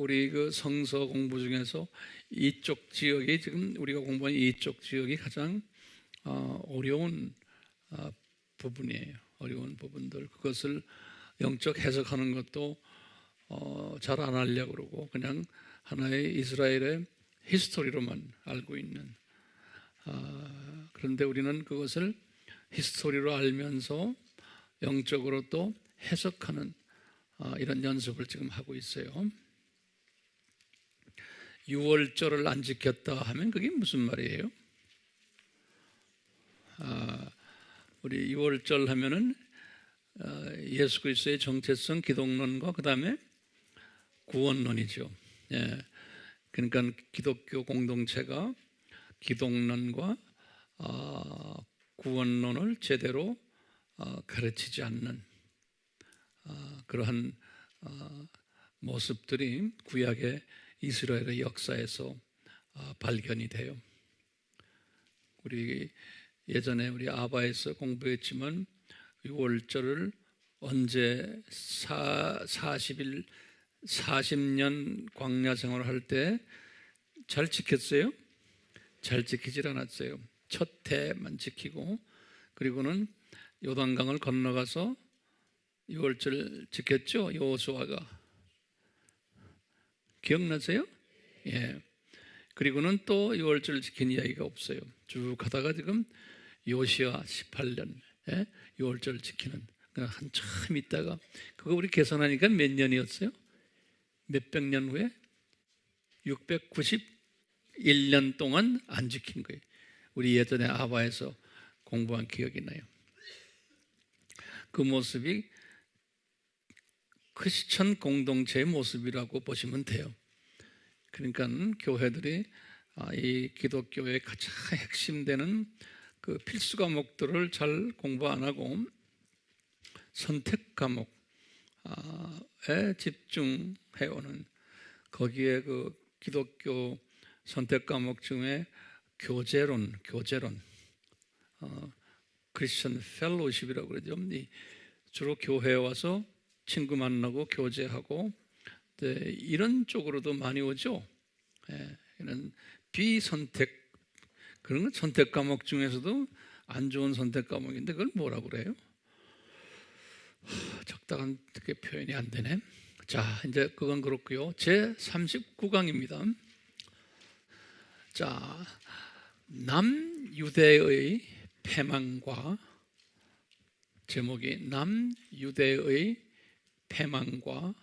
우리 그 성서 공부 중에서 이쪽 지역이 지금 우리가 공부한 이쪽 지역이 가장 어려운 부분이에요. 어려운 부분들, 그것을 영적 해석하는 것도 잘 안 하려고 그러고 그냥 하나의 이스라엘의 히스토리로만 알고 있는, 그런데 우리는 그것을 히스토리로 알면서 영적으로 또 해석하는 이런 연습을 지금 하고 있어요. 6월절을 안 지켰다 하면 그게 무슨 말이에요? 우리 6월절 하면은 예수 그리스도의 정체성 기독론과 그 다음에 구원론이죠. 예. 그러니까 기독교 공동체가 기독론과 구원론을 제대로 가르치지 않는 그러한 모습들이 구약의 이스라엘의 역사에서 발견이 돼요. 우리 예전에 우리 아바에서 공부했지만 6월절을 언제 40년 광야 생활을 할 때 잘 지켰어요? 잘 지키질 않았어요. 첫 해만 지키고, 그리고는 요단강을 건너가서 6월절 지켰죠. 여호수아가 기억나세요? 예. 그리고는 또 6월절 지킨 이야기가 없어요. 쭉 가다가 지금 요시야 18년 6월절 지키는, 한참 있다가 그거 우리 계산하니까 몇 년이었어요? 몇백 년 후에 691년 동안 안 지킨 거예요. 우리 예전에 아바에서 공부한 기억이 나요. 그 모습이 크리스천 공동체의 모습이라고 보시면 돼요. 그러니까 교회들이 이 기독교의 가장 핵심되는 그 필수 과목들을 잘 공부 안 하고 선택 과목에 집중해오는, 거기에 그 기독교 선택 과목 중에 교제론, 크리스천 펠로우십이라고 그러죠. 주로 교회에 와서 친구 만나고 교제하고 이런 쪽으로도 많이 오죠. 이런 비선택, 그런 건 선택 과목 중에서도 안 좋은 선택 과목인데 그걸 뭐라고 그래요? 적당한 표현이 안 되네. 자, 이제 그건 그렇고요. 제 39강입니다. 자, 남유대의 패망과, 제목이 남유대의 패망과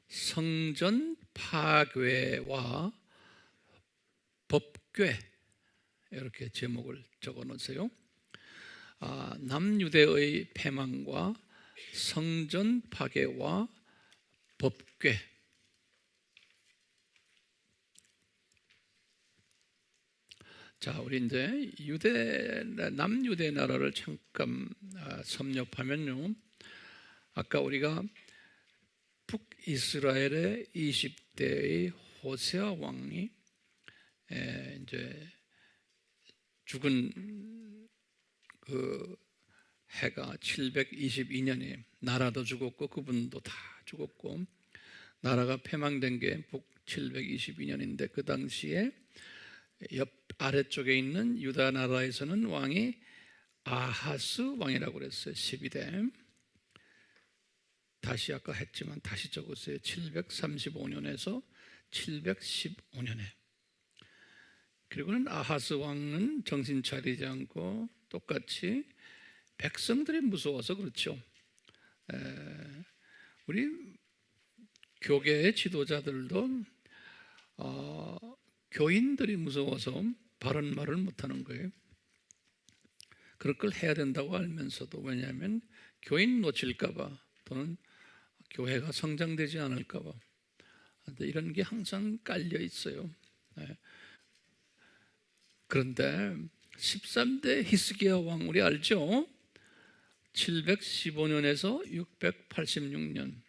성전 파괴와 법궤, 이렇게 제목을 적어 놓으세요. 남유대의 패망과 성전 파괴와 법궤. 자, 우리 이제 남유대 나라를 잠깐 섭렵하면요, 아까 우리가 북이스라엘의 20대의 호세아 왕이 이제 죽은 그 해가 722년에 나라도 죽었고 그분도 다 죽었고, 나라가 패망된 게 북 722년인데 그 당시에 옆 아래쪽에 있는 유다 나라에서는 왕이 아하스 왕이라고 그랬어요. 12대. 다시 아까 했지만 다시 적었어요. 735년에서 715년에. 그리고는 아하스 왕은 정신 차리지 않고 똑같이 백성들이 무서워서 그렇죠. 우리 교계의 지도자들도 교인들이 무서워서 바른 말을 못하는 거예요. 그럴 걸 해야 된다고 알면서도, 왜냐하면 교인 놓칠까 봐 또는 교회가 성장되지 않을까 봐, 이런 게 항상 깔려 있어요. 그런데 13대 히스기야 왕 우리 알죠? 715년에서 686년.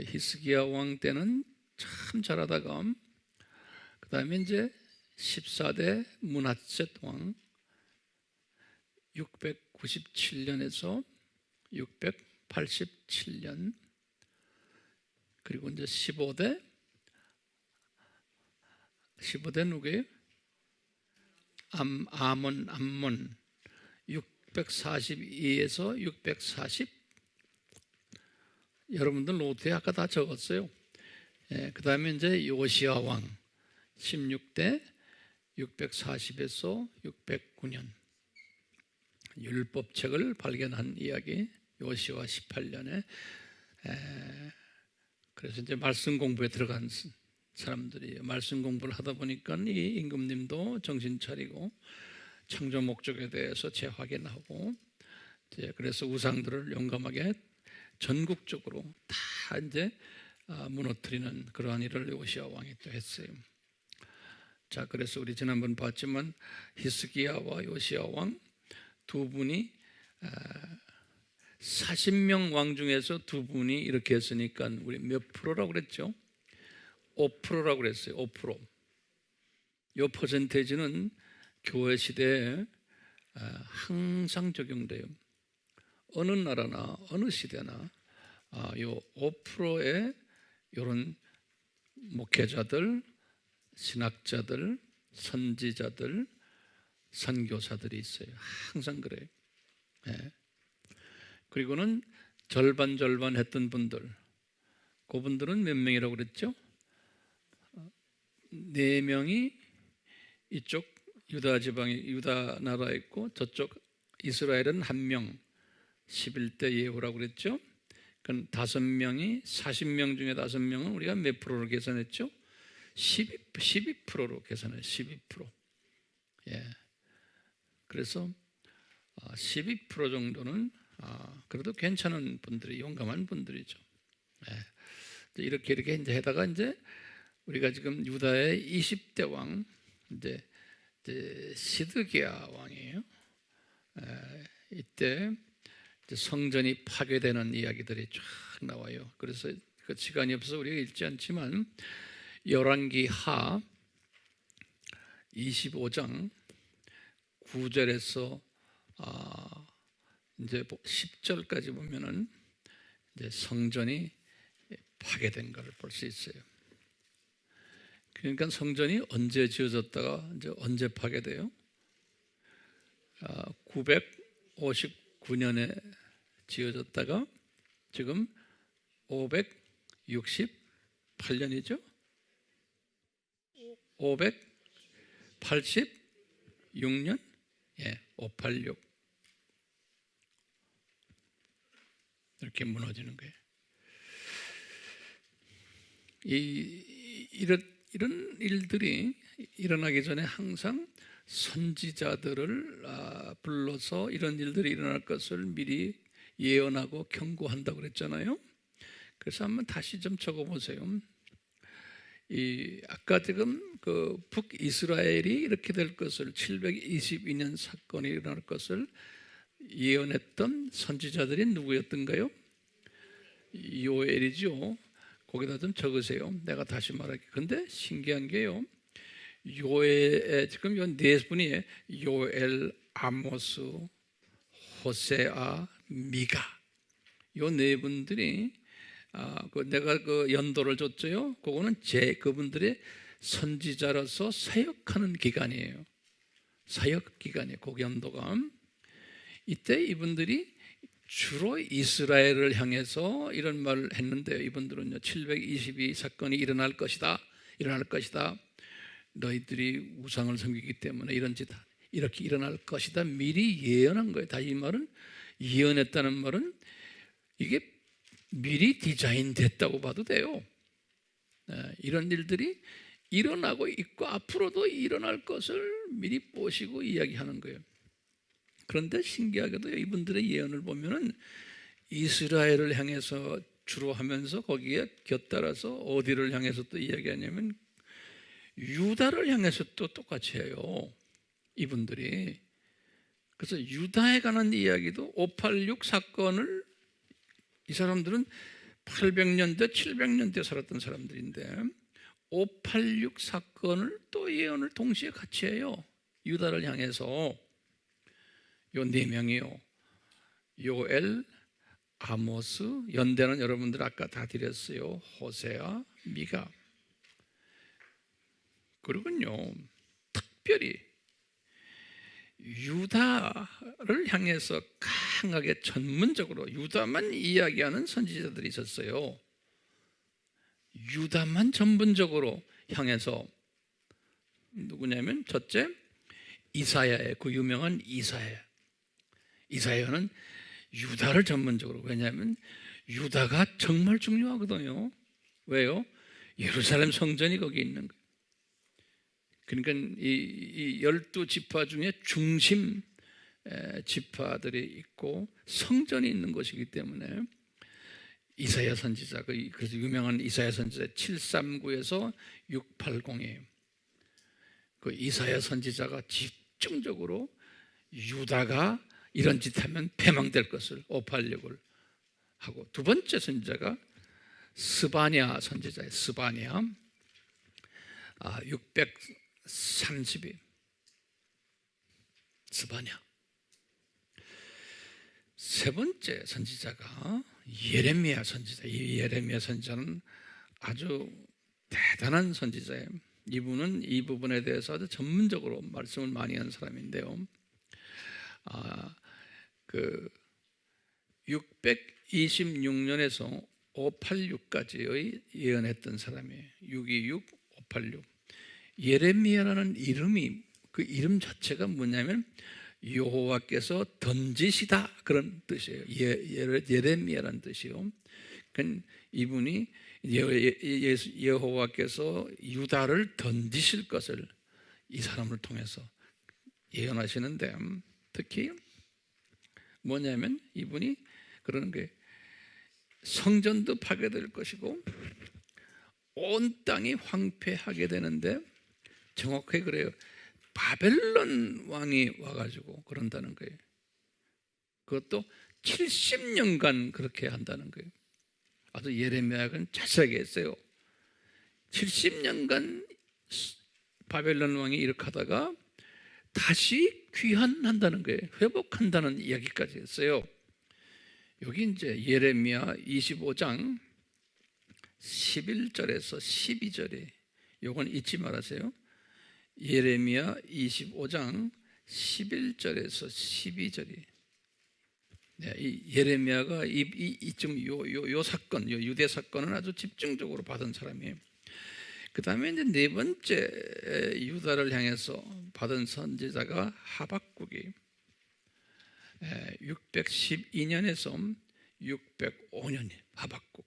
히스기야 왕 때는 참 잘하다가 그 다음에 이제 14대 므낫셋 왕 697년에서 687년, 그리고 이제 15대 누구예요? 암몬 642에서 640. 여러분들 노트에 아까 다 적었어요. 그 다음에 이제 요시야 왕 16대 640에서 609년 율법책을 발견한 이야기. 요시야 18년에 그래서 이제 말씀 공부에 들어간 사람들이 말씀 공부를 하다 보니까 이 임금님도 정신 차리고 창조 목적에 대해서 재확인하고 이제 그래서 우상들을 용감하게 전국적으로 다 이제 무너뜨리는 그러한 일을 요시야 왕이 또 했어요. 자, 그래서 우리 지난번 봤지만 히스기야와 요시야 왕 두 분이 40명 왕 중에서 두 분이 이렇게 했으니까 우리 몇 프로라고 그랬죠? 5%라고 그랬어요. 5%. 이 퍼센테이지는 교회 시대에 항상 적용돼요. 어느 나라나 어느 시대나 이 5%의 이런 목회자들, 신학자들, 선지자들, 선교사들이 있어요. 항상 그래요. 그리고는 절반 했던 분들, 그분들은 몇 명이라고 그랬죠? 4명이 이쪽 유다 지방에 유다 나라에 있고 저쪽 이스라엘은 1명 11대 예후라고 그랬죠? 그럼 5명이 40명 중에 5명은 우리가 몇 프로로 계산했죠? 12%로 계산해요. 12%. 예. 그래서 12% 정도는 그래도 괜찮은 분들이 용감한 분들이죠. 예. 이렇게 이제 하다가 이제 우리가 지금 유다의 20대 왕 이제 시드기야 왕이에요. 이때 이제 성전이 파괴되는 이야기들이 쫙 나와요. 그래서 그 시간이 없어서 우리가 읽지 않지만 열왕기 하 25장 9절에서 이제 10절까지 보면은 이제 성전이 파괴된 것을 볼 수 있어요. 그러니까 성전이 언제 지어졌다가 이제 언제 파괴돼요? 959년에 지어졌다가 지금 568년이죠? 586년? 예, 586. 이렇게 무너지는 거예요. 이런 일들이 일어나기 전에 항상 선지자들을 불러서 이런 일들이 일어날 것을 미리 예언하고 경고한다고 그랬잖아요. 그래서 한번 다시 좀 적어보세요. 아까 지금 그 북이스라엘이 이렇게 될 것을 722년 사건이 일어날 것을 예언했던 선지자들이 누구였던가요? 요엘이죠. 거기다 좀 적으세요. 내가 다시 말할게. 근데 신기한 게요. 요엘 지금 요 네 분이 요엘, 아모스, 호세아, 미가 요 네 분들이 내가 그 연도를 줬죠. 그거는 그분들의 선지자로서 사역하는 기간이에요. 사역 기간이에요. 그 연도가. 이때 이분들이 주로 이스라엘을 향해서 이런 말을 했는데요. 이분들은요, 722 사건이 일어날 것이다. 너희들이 우상을 섬기기 때문에 이런 짓 이렇게 일어날 것이다. 미리 예언한 거예요. 다 이 말은 예언했다는 말은 이게 미리 디자인됐다고 봐도 돼요. 이런 일들이 일어나고 있고 앞으로도 일어날 것을 미리 보시고 이야기하는 거예요. 그런데 신기하게도 이분들의 예언을 보면은 이스라엘을 향해서 주로 하면서 거기에 곁따라서 어디를 향해서 또 이야기하냐면 유다를 향해서 또 똑같이 해요. 이분들이. 그래서 유다에 관한 이야기도 586 사건을 이 사람들은 800년대, 700년대 살았던 사람들인데 586 사건을 또 예언을 동시에 같이 해요. 유다를 향해서. 요 네 명이요. 요엘, 아모스, 연대는 여러분들 아까 다 드렸어요. 호세아, 미가. 그리고요, 특별히 유다를 향해서 강하게 전문적으로 유다만 이야기하는 선지자들이 있었어요. 유다만 전문적으로 향해서, 누구냐면 첫째 이사야의 그 유명한 이사야. 이사야는 유다를 전문적으로, 왜냐하면 유다가 정말 중요하거든요. 왜요? 예루살렘 성전이 거기 있는 거예요. 그러니까 이 12지파 중에 중심 지파들이 있고 성전이 있는 곳이기 때문에 이사야 선지자, 그래서 유명한 이사야 선지자 739에서 680이에요. 그 이사야 선지자가 집중적으로 유다가 이런 짓 하면 패망될 것을 오팔육을 하고, 두 번째 선지자가 스바냐 선지자예요. 스바냐 630이 스바냐. 세 번째 선지자가 예레미야 선지자. 이 예레미야 선지자는 아주 대단한 선지자예요. 이분은 이 부분에 대해서 아주 전문적으로 말씀을 많이 한 사람인데요. 626년에서 586까지의 예언했던 사람이에요. 626, 586. 예레미야라는 이름이, 그 이름 자체가 뭐냐면 여호와께서 던지시다, 그런 뜻이에요. 예레미야라는 뜻이요. 그러니까 이분이 여호와께서 유다를 던지실 것을 이 사람을 통해서 예언하시는데, 특히 뭐냐면 이분이 그러는 게 성전도 파괴될 것이고 온 땅이 황폐하게 되는데, 정확하게 그래요. 바벨론 왕이 와가지고 그런다는 거예요. 그것도 70년간 그렇게 한다는 거예요. 아주 예레미야는 자세하게 했어요. 70년간 바벨론 왕이 이렇게 하다가 다시 귀환한다는 거예요. 회복한다는 이야기까지 했어요. 여기 이제 예레미야 25장 11절에서 12절에, 요건 잊지 말아세요. 예레미야 25장 11절에서 12절이, 네, 이 예레미야가 요 사건, 요 유대 사건은 아주 집중적으로 받은 사람이에요. 그 다음에 이제 네 번째 유다를 향해서 받은 선지자가 하박국이 612년에서 605년 하박국.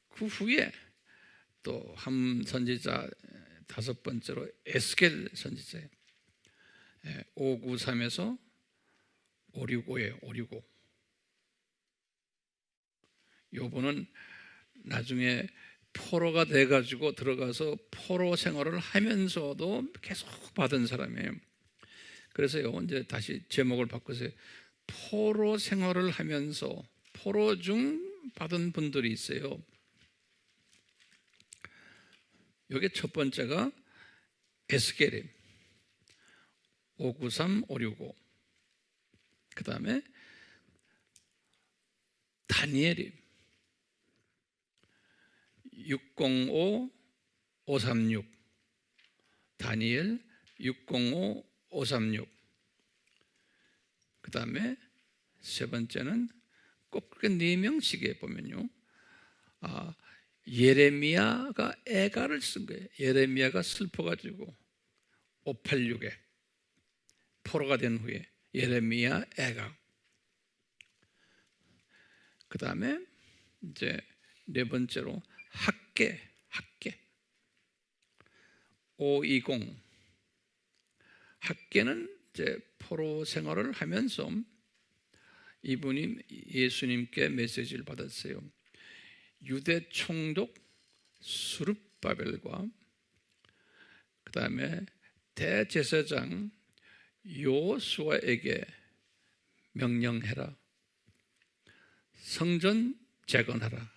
그 후에 또 한 선지자, 다섯 번째로 에스겔 선지자예요. 593에서 565예요. 565. 요분은 나중에 포로가 돼가지고 들어가서 포로 생활을 하면서도 계속 받은 사람이에요. 그래서요, 이제 다시 제목을 바꾸세요. 포로 생활을 하면서 포로 중 받은 분들이 있어요. 여기 첫 번째가 에스겔임 593, 565. 그 다음에 다니엘임 605, 536. 다니엘 605, 536. 그 다음에 세 번째는 꼭 그렇게 네 명씩에 보면요, 예레미야가 애가를 쓴 거예요. 예레미야가 슬퍼가지고 586에 포로가 된 후에 예레미야 애가. 그 다음에 이제 네 번째로 학계 520. 학계는 이제 포로 생활을 하면서 이분이 예수님께 메시지를 받았어요. 유대 총독 스룹바벨과 그 다음에 대제사장 여호수아에게 명령해라. 성전 재건하라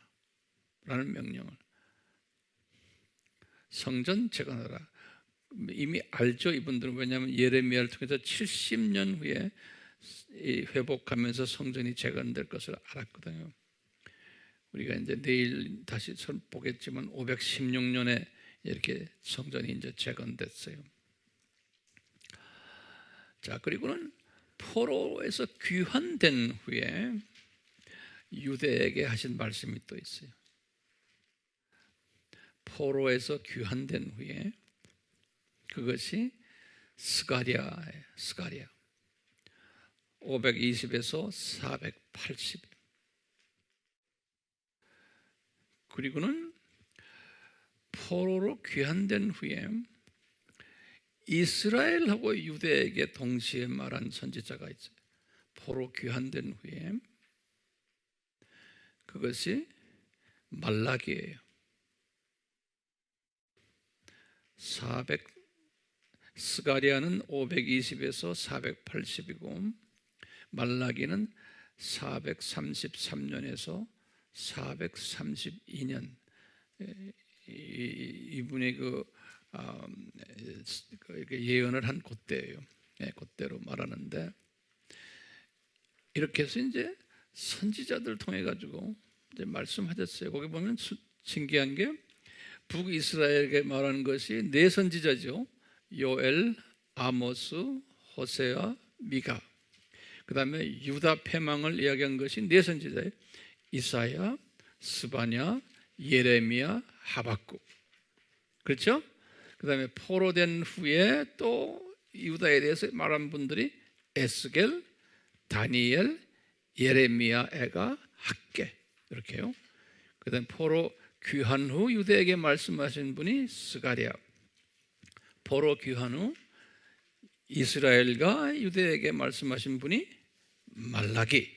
라는 명령을. 성전 재건하라. 이미 알죠, 이분들은. 왜냐하면 예레미야를 통해서 70년 후에 회복하면서 성전이 재건될 것을 알았거든요. 우리가 이제 내일 다시 보겠지만 516년에 이렇게 성전이 이제 재건됐어요. 자, 그리고는 포로에서 귀환된 후에 유대에게 하신 말씀이 또 있어요. 포로에서 귀환된 후에 그것이 스가랴예요. 스가랴 520에서 480. 그리고는 포로로 귀환된 후에 이스라엘하고 유대에게 동시에 말한 선지자가 있어요. 포로 귀환된 후에 그것이 말라기예요. 스가랴는 520에서 480이고 말라기는 433년에서 432년. 이분이 예언을 한 그때예요. 그때로 말하는데, 이렇게 해서 이제 선지자들 통해 가지고 이제 말씀하셨어요. 거기 보면 신기한 게 북이스라엘에게 말하는 것이 네 선지자죠. 요엘, 아모스, 호세아, 미가. 그 다음에 유다 패망을 이야기한 것이 네 선지자예요. 이사야, 스바냐, 예레미야, 하박국. 그렇죠? 그 다음에 포로된 후에 또 유다에 대해서 말한 분들이 에스겔, 다니엘, 예레미야, 애가, 학개. 이렇게요. 그 다음에 포로 귀한 후 유대에게 말씀하신 분이 스가랴. 포로 귀한 후 이스라엘과 유대에게 말씀하신 분이 말라기.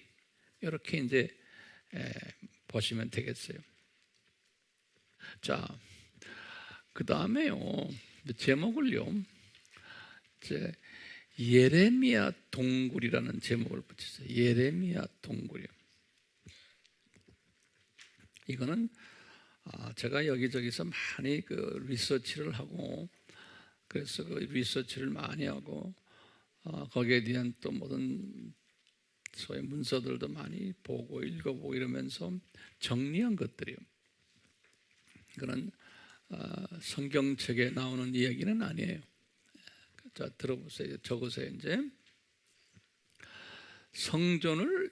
이렇게 이제 보시면 되겠어요. 자, 그 다음에요, 제목을요, 이제 예레미야 동굴이라는 제목을 붙였어요. 예레미야 동굴이요. 이거는 제가 여기저기서 많이 리서치를 하고, 그래서 리서치를 많이 하고, 거기에 대한 또 모든 소위 문서들도 많이 보고 읽어보고 이러면서 정리한 것들이요. 그런 성경책에 나오는 이야기는 아니에요. 자, 들어보세요. 적으세요. 이제 성전을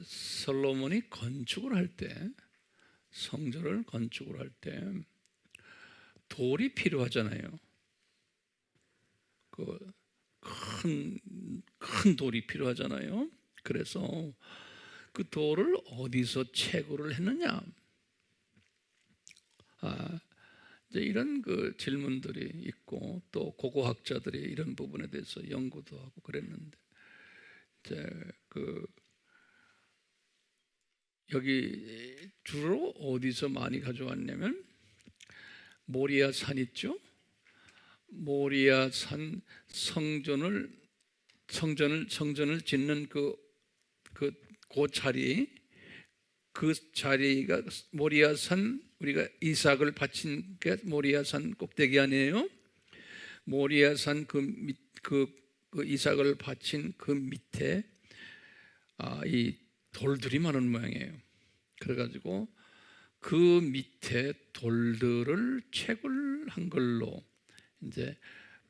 솔로몬이 건축을 할 때, 성전을 건축을 할 때 돌이 필요하잖아요. 큰 돌이 필요하잖아요. 그래서 그 돌을 어디서 채굴을 했느냐? 이제 이런 질문들이 있고, 또 고고학자들이 이런 부분에 대해서 연구도 하고 그랬는데, 이제 여기 주로 어디서 많이 가져왔냐면 모리아 산 있죠? 모리아 산 성전을 짓는 그 자리, 그 자리가 모리아 산, 우리가 이삭을 바친 게 모리아 산 꼭대기 아니에요? 모리아 산 그 이삭을 바친 그 밑에 이 돌들이 많은 모양이에요. 그래가지고 그 밑에 돌들을 채굴한 걸로 이제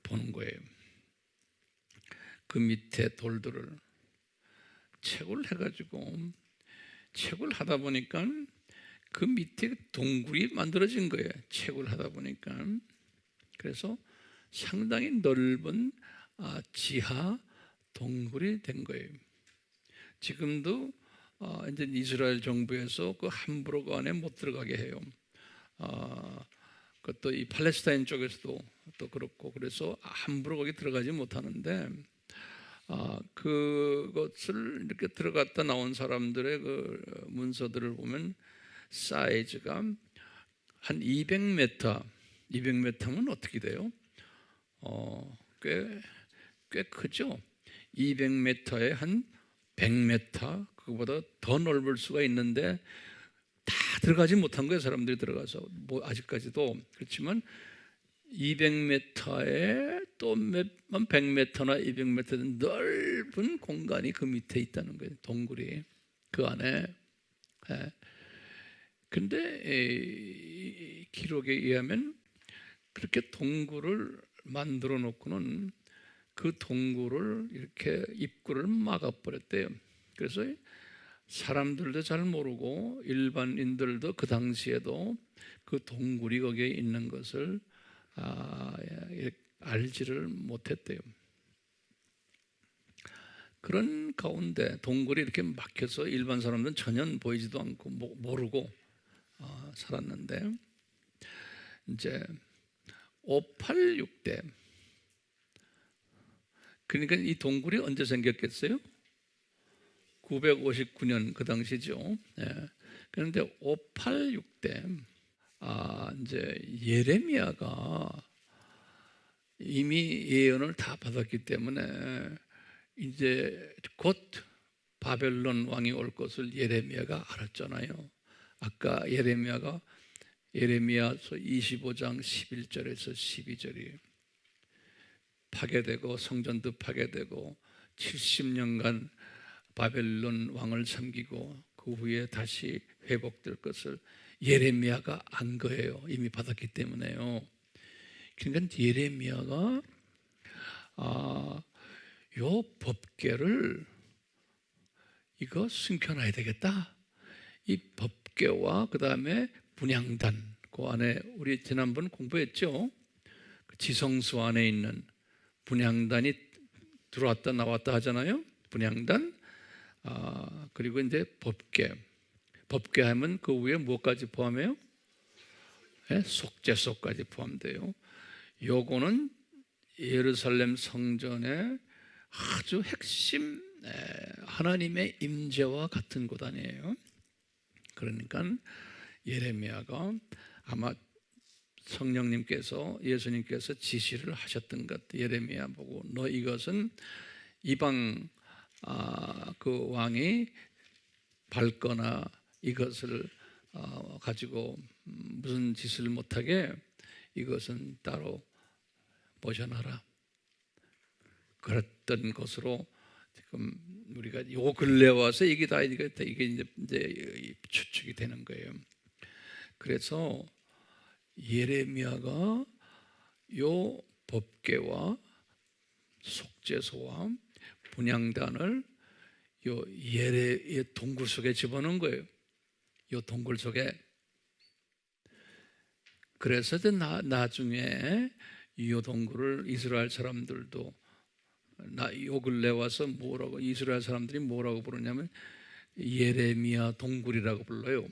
보는 거예요. 그 밑에 돌들을 채굴해가지고, 채굴하다 보니까 그 밑에 동굴이 만들어진 거예요. 채굴하다 보니까. 그래서 상당히 넓은 지하 동굴이 된 거예요. 지금도 이제 이스라엘 정부에서 그 함부로 그 안에 못 들어가게 해요. 그것도 이 팔레스타인 쪽에서도 또 그렇고, 그래서 함부로 거기 들어가지 못하는데, 그것을 이렇게 들어갔다 나온 사람들의 그 문서들을 보면 사이즈가 한 200m면 어떻게 돼요? 꽤 크죠? 200m에 한 100m, 그거보다 더 넓을 수가 있는데 다 들어가지 못한 거예요. 사람들이 들어가서 아직까지도. 그렇지만 200m에 또 100m나 200m는 넓은 공간이 그 밑에 있다는 거예요. 동굴이 그 안에. 근데 이 기록에 의하면 그렇게 동굴을 만들어 놓고는 그 동굴을 이렇게 입구를 막아버렸대요. 그래서 사람들도 잘 모르고 일반인들도 그 당시에도 그 동굴이 거기에 있는 것을 알지를 못했대요. 그런 가운데 동굴이 이렇게 막혀서 일반 사람들은 전혀 보이지도 않고 모르고 살았는데, 이제 586대, 그러니까 이 동굴이 언제 생겼겠어요? 959년 그 당시죠. 그런데 586대 이제 예레미야가 이미 예언을 다 받았기 때문에 이제 곧 바벨론 왕이 올 것을 예레미야가 알았잖아요. 아까 예레미야서 25장 11절에서 12절이 파괴되고 성전도 파괴되고 70년간 바벨론 왕을 섬기고 그 후에 다시 회복될 것을 예레미야가 안 거예요. 이미 받았기 때문에요. 그러니까 예레미야가 요 법궤를 이거 숨겨놔야 되겠다. 이 법궤와 그 다음에 분향단, 그 안에 우리 지난번 공부했죠. 그 지성소 안에 있는 분향단이 들어왔다 나왔다 하잖아요. 분향단. 그리고 이제 법궤 하면 그 위에 무엇까지 포함해요? 속죄소까지 포함돼요. 요거는 예루살렘 성전의 아주 핵심, 하나님의 임재와 같은 곳 아니에요. 그러니까 예레미야가 아마 성령님께서, 예수님께서 지시를 하셨던 것 같아요. 예레미야 보고 너 이것은 이방 그 왕이 밟거나 이것을 가지고 무슨 짓을 못하게 이것은 따로 보존하라. 그랬던 것으로 지금 우리가 요 근래 와서 이게 이제 추측이 되는 거예요. 그래서 예레미야가 요 법궤와 속죄소와 분향단을 요 동굴 속에 집어넣은 거예요. 요 동굴 속에. 그래서 나중에 이 동굴을 이스라엘 사람들도 요 근래 와서 이스라엘 사람들이 뭐라고 부르냐면 예레미야 동굴이라고 불러요.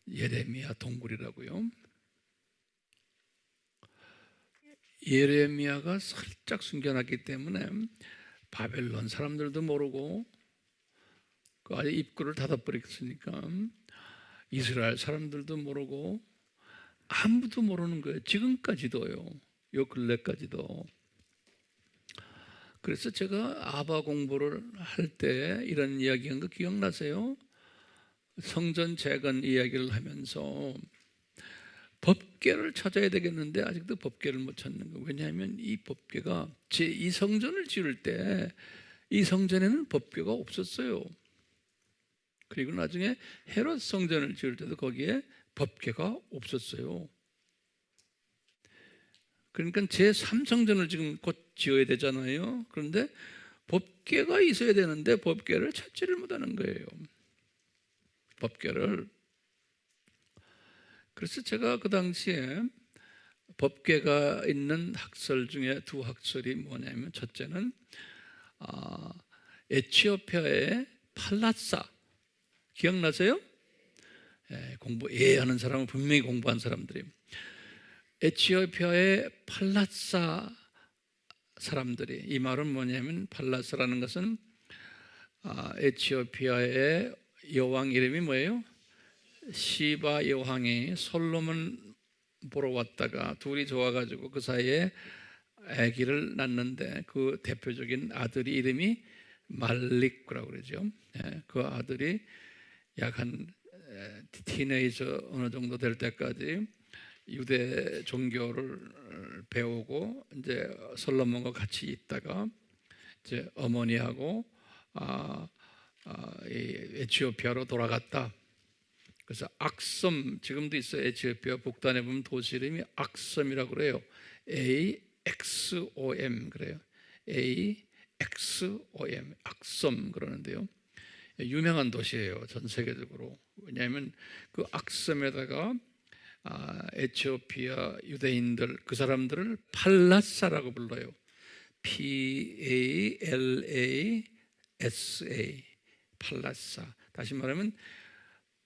예레미야 동굴이라고요. 예레미야가 살짝 숨겨놨기 때문에 바벨론 사람들도 모르고 그 아예 입구를 닫아버렸으니까 이스라엘 사람들도 모르고 아무도 모르는 거예요. 지금까지도요. 요 근래까지도. 그래서 제가 아바 공부를 할 때 이런 이야기한 거 기억나세요? 성전 재건 이야기를 하면서 법궤를 찾아야 되겠는데 아직도 법궤를 못 찾는 거예요. 왜냐하면 이 법궤가 이 성전을 지을 때 이 성전에는 법궤가 없었어요. 그리고 나중에 헤롯 성전을 지을 때도 거기에 법궤가 없었어요. 그러니까 제3성전을 지금 곧 지어야 되잖아요. 그런데 법궤가 있어야 되는데 법궤를 찾지를 못하는 거예요. 법궤를. 그래서 제가 그 당시에 법궤가 있는 학설 중에 두 학설이 뭐냐면, 첫째는 에티오피아의 팔라사, 기억나세요? 하는 사람은 분명히 공부한 사람들이, 에티오피아의 팔라사 사람들이, 이 말은 뭐냐면 팔라사라는 것은 에티오피아의 여왕 이름이 뭐예요? 시바 여왕이 솔로몬 보러 왔다가 둘이 좋아가지고 그 사이에 아기를 낳는데 그 대표적인 아들이 이름이 말릭이라고 그러죠. 그 아들이 약 한 티네이저 어느 정도 될 때까지 유대 종교를 배우고 이제 솔로몬과 같이 있다가 이제 어머니하고 이 에티오피아로 돌아갔다. 그래서 악섬, 지금도 있어요. 에티오피아 북단에 보면 도시 이름이 악섬이라고 그래요. AXOM 그래요. AXOM 악섬 그러는데요. 유명한 도시예요. 전 세계적으로. 왜냐하면 그 악섬에다가 에티오피아 유대인들 그 사람들을 팔라사라고 불러요. PALASA 팔라사. 다시 말하면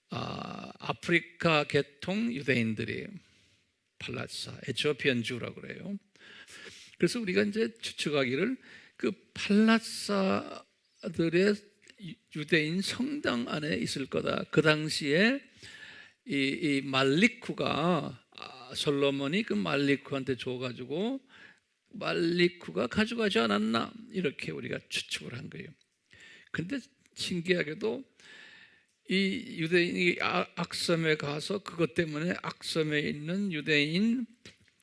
아프리카 계통 유대인들이에요. 팔라사, 에티오피안주라고 그래요. 그래서 우리가 이제 추측하기를 그 팔라사들의 유대인 성당 안에 있을 거다. 그 당시에 이 말리쿠가 솔로몬이 그 말리쿠한테 줘가지고 말리쿠가 가져가지 않았나 이렇게 우리가 추측을 한 거예요. 근데 신기하게도 이 유대인이 악섬에 가서 그것 때문에 악섬에 있는 유대인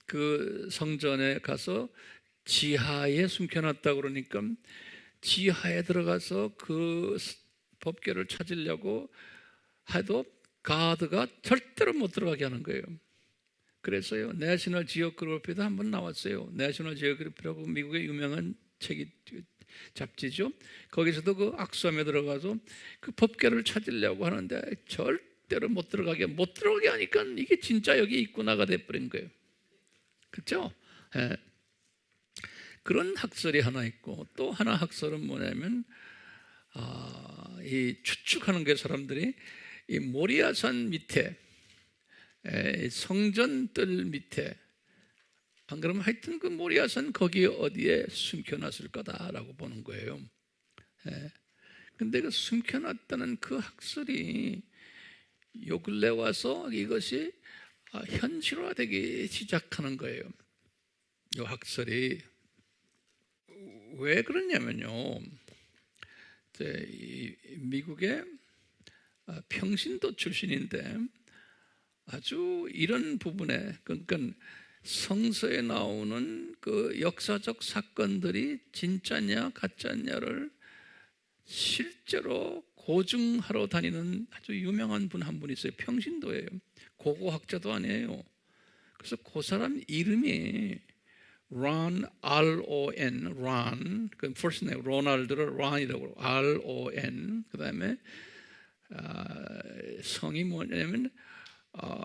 그 성전에 가서 지하에 숨겨놨다 그러니까 지하에 들어가서 그 법궤를 찾으려고 해도 가드가 절대로 못 들어가게 하는 거예요. 그래서요, 내셔널 지오그래피도 한번 나왔어요. 내셔널 지오그래피라고 미국의 유명한 책이 잡지죠. 거기서도 그 악섬에 들어가서 그 법궤를 찾으려고 하는데 절대로 못 들어가게 하니까 이게 진짜 여기 있구나가 돼버린 거예요. 그렇죠? 예. 그런 학설이 하나 있고 또 하나 학설은 뭐냐면 이 추측하는 게 사람들이 이 모리아산 밑에 성전들 밑에 안 그러면 하여튼 그 모리아산 거기 어디에 숨겨놨을 거다라고 보는 거예요. 근데 그 숨겨놨다는 그 학설이 요 근래 와서 이것이 현실화되기 시작하는 거예요. 요 학설이 왜 그러냐면요, 이 미국의 평신도 출신인데 아주 이런 부분에 그러니까 성서에 나오는 그 역사적 사건들이 진짜냐 가짜냐를 실제로 고증하러 다니는 아주 유명한 분 한 분 있어요. 평신도예요. 고고학자도 아니에요. 그래서 그 사람 이름이 Ron, R-O-N, Ron, 그 first name 로날드를 Ron이라고 R-O-N, 그 다음에 성이 뭐냐면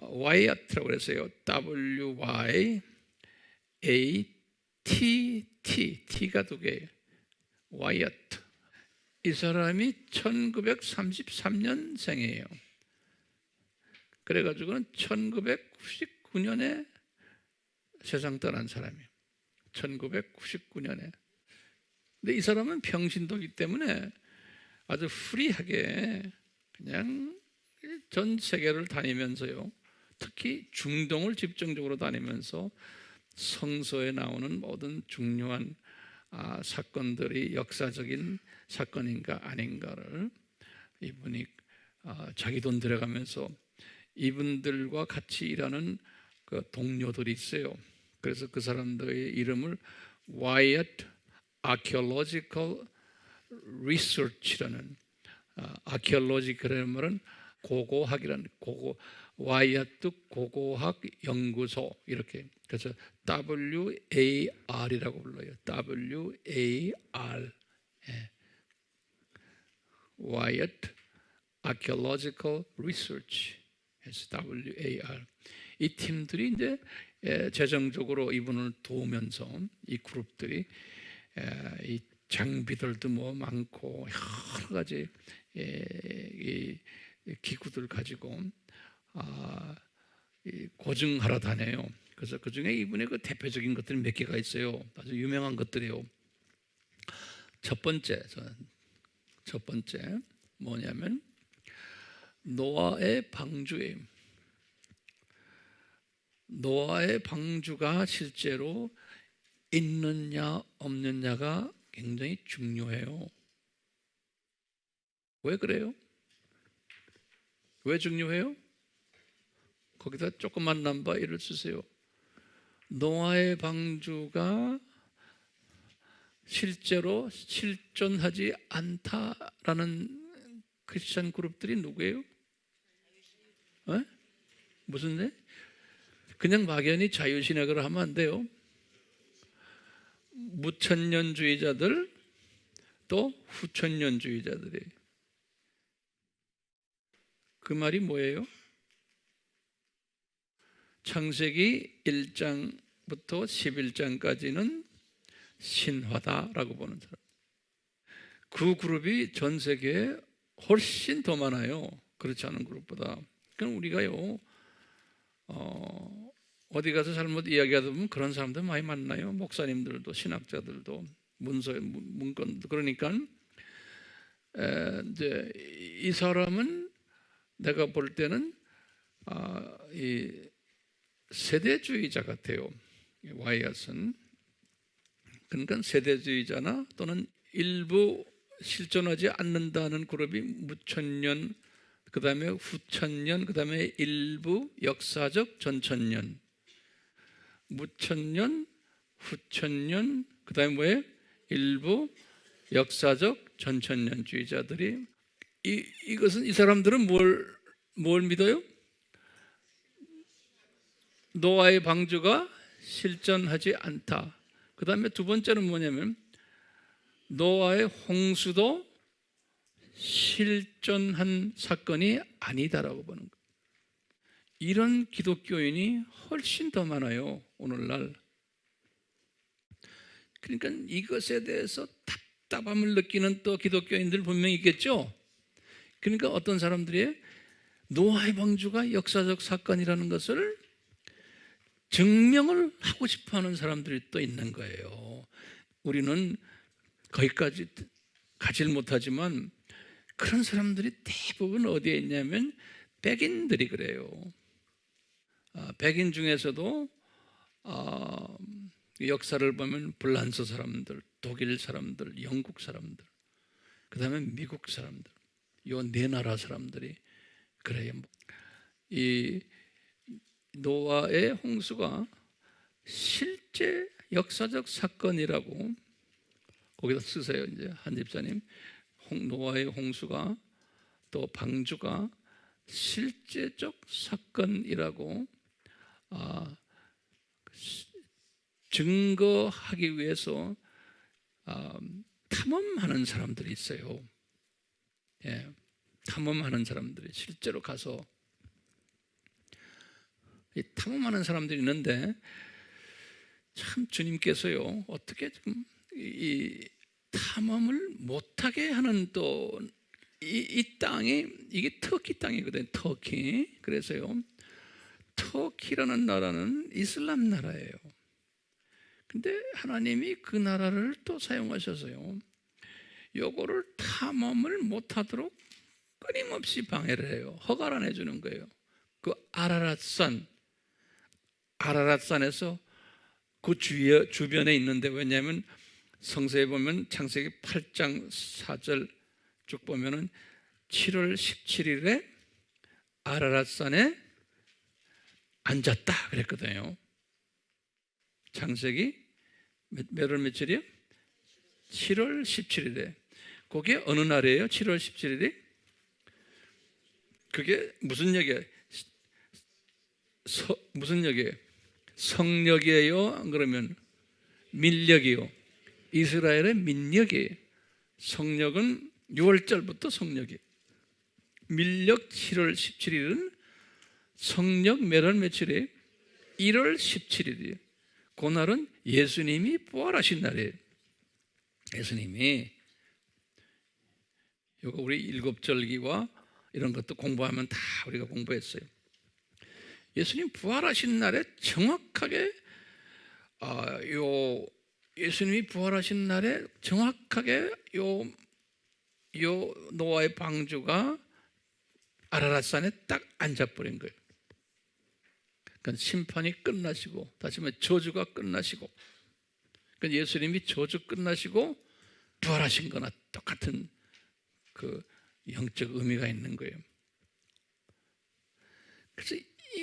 와이어트라고 그랬어요. W-Y-A-T-T, T가 두 개예요. 와이어트. 이 사람이 1933년생이에요. 그래가지고는 1999년에 세상 떠난 사람이에요. 1999년에. 근데 이 사람은 평신도이기 때문에 아주 프리하게 그냥 전 세계를 다니면서요, 특히 중동을 집중적으로 다니면서 성서에 나오는 모든 중요한 사건들이 역사적인 사건인가 아닌가를 이분이 자기 돈 들여가면서 이분들과 같이 일하는 그 동료들이 있어요. 그래서 그 사람들의 이름을 Wyatt Archaeological Research라는 archaeological이라는 말은 고고학이라는 와이어트 고고학 연구소 이렇게 그래서 WAR이라고 불러요. WAR Wyatt Archaeological Research WAR 이 팀들이 이제 재정적으로 이분을 도우면서 이 그룹들이 이 장비들도 뭐 많고 여러 가지 이 기구들 가지고 고증하러 다녀요. 그래서 그 중에 이분의 그 대표적인 것들이 몇 개가 있어요. 아주 유명한 것들이요. 첫 번째 뭐냐면 노아의 방주예요. 노아의 방주가 실제로 있느냐 없느냐가 굉장히 중요해요. 왜 그래요? 왜 중요해요? 거기다 조그만 넘버 1을 쓰세요. 노아의 방주가 실제로 실존하지 않다라는 크리스천 그룹들이 누구예요? 무슨 그냥 막연히 자유신학을 하면 안 돼요. 무천년주의자들 또 후천년주의자들이. 그 말이 뭐예요? 창세기 1장부터 11장까지는 신화다라고 보는 사람. 그 그룹이 전 세계에 훨씬 더 많아요. 그렇지 않은 그룹보다. 그럼 우리가요, 어디 가서 잘못 이야기하다 보면 그런 사람들 많이 만나요. 목사님들도 신학자들도 문건도. 그러니까 이제 이 사람은 내가 볼 때는 이 세대주의자 같아요. 와이엇은. 그러니까 세대주의자나 또는 일부 실존하지 않는다는 그룹이 무천년, 그 다음에 후천년, 그 다음에 일부 역사적 전천년. 무천년, 후천년, 그 다음에 뭐예요? 일부 역사적 전천년주의자들이 이것은 이 사람들은 뭘 믿어요? 노아의 방주가 실존하지 않다. 그 다음에 두 번째는 뭐냐면 노아의 홍수도 실존한 사건이 아니다라고 보는 거예요. 이런 기독교인이 훨씬 더 많아요, 오늘날. 그러니까 이것에 대해서 답답함을 느끼는 또 기독교인들 분명히 있겠죠. 그러니까 어떤 사람들이 노아의 방주가 역사적 사건이라는 것을 증명을 하고 싶어하는 사람들이 또 있는 거예요. 우리는 거기까지 가질 못하지만 그런 사람들이 대부분 어디에 있냐면 백인들이 그래요. 백인 중에서도 역사를 보면 불란서 사람들, 독일 사람들, 영국 사람들, 그 다음에 미국 사람들, 요 네 나라 사람들이 그래요. 이 노아의 홍수가 실제 역사적 사건이라고 거기다 쓰세요. 이제 한 집사님, 노아의 홍수가 또 방주가 실제적 사건이라고 증거하기 위해서 탐험하는 사람들이 있어요. 예, 탐험하는 사람들이 실제로 가서 탐험하는 사람들이 있는데 참 주님께서요 어떻게 좀 이 탐험을 못하게 하는 또 이 땅이 이게 터키 땅이거든요. 터키. 그래서요 터키라는 나라는 이슬람 나라예요. 근데 하나님이 그 나라를 또 사용하셔서요 요거를 탐험을 못하도록 끊임없이 방해를 해요. 허가를 안 해주는 거예요. 그 아라랏산에서 그 주변에 있는데, 왜냐하면 성서에 보면 창세기 8장 4절 쭉 보면은 7월 17일에 아라랏산에 앉았다 그랬거든요. 창세기 몇 월 며칠이요? 7월 17일에. 그게 어느 날이에요? 7월 17일이? 그게 무슨 역이에요? 무슨 역이에요? 성역이에요? 그러면 민력이요? 이스라엘의 민력이에요. 성역은 6월절부터 성역이에요. 민력 7월 17일은 성역 몇 월 며칠이에요? 1월 17일이에요. 그날은 예수님이 부활하신 날이에요. 예수님이 이거 우리 일곱절기와 이런 것도 공부하면 다 우리가 공부했어요. 예수님 부활하신 날에 정확하게 예수님이 부활하신 날에 정확하게 요 노아의 방주가 아라랏산에 딱 앉아버린 거예요. 그러니까 심판이 끝나시고 다시 말해 저주가 끝나시고, 그러니까 예수님이 저주 끝나시고 부활하신 거나 똑같은 그 영적 의미가 있는 거예요. 그래서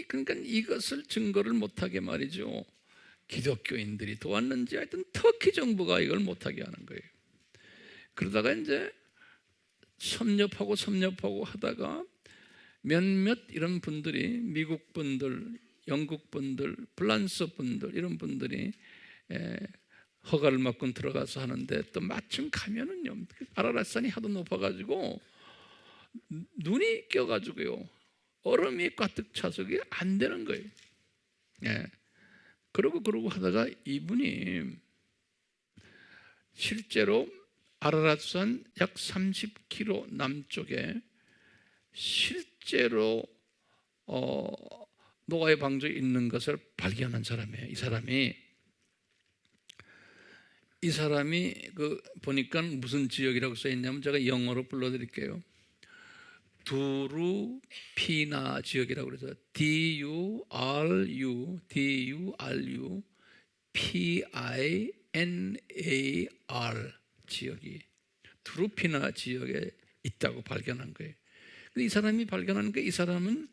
그러니까 이것을 증거를 못하게 말이죠, 기독교인들이 도왔는지 하여튼 터키 정부가 이걸 못하게 하는 거예요. 그러다가 이제 섭렵하고 하다가 몇몇 이런 분들이, 미국 분들, 영국 분들, 프랑스 분들, 이런 분들이 허가를 받고 들어가서 하는데, 또 마침 가면은요, 아라랏산이 하도 높아가지고 눈이 껴가지고요, 얼음이 가득 차서 그게 안 되는 거예요. 그러고 하다가 이분이 실제로 아라랏산 약 30km 남쪽에 실제로 노아의 방주에 있는 것을 발견한 사람이에요. 이 사람이 보니까 무슨 지역이라고 써 있냐면, 제가 영어로 불러드릴게요. 두루피나 지역이라고 그래서 DURUPINAR 지역이 두루피나 지역에 있다고 발견한 거예요. 근데 이 사람이 발견한 게, 이 사람은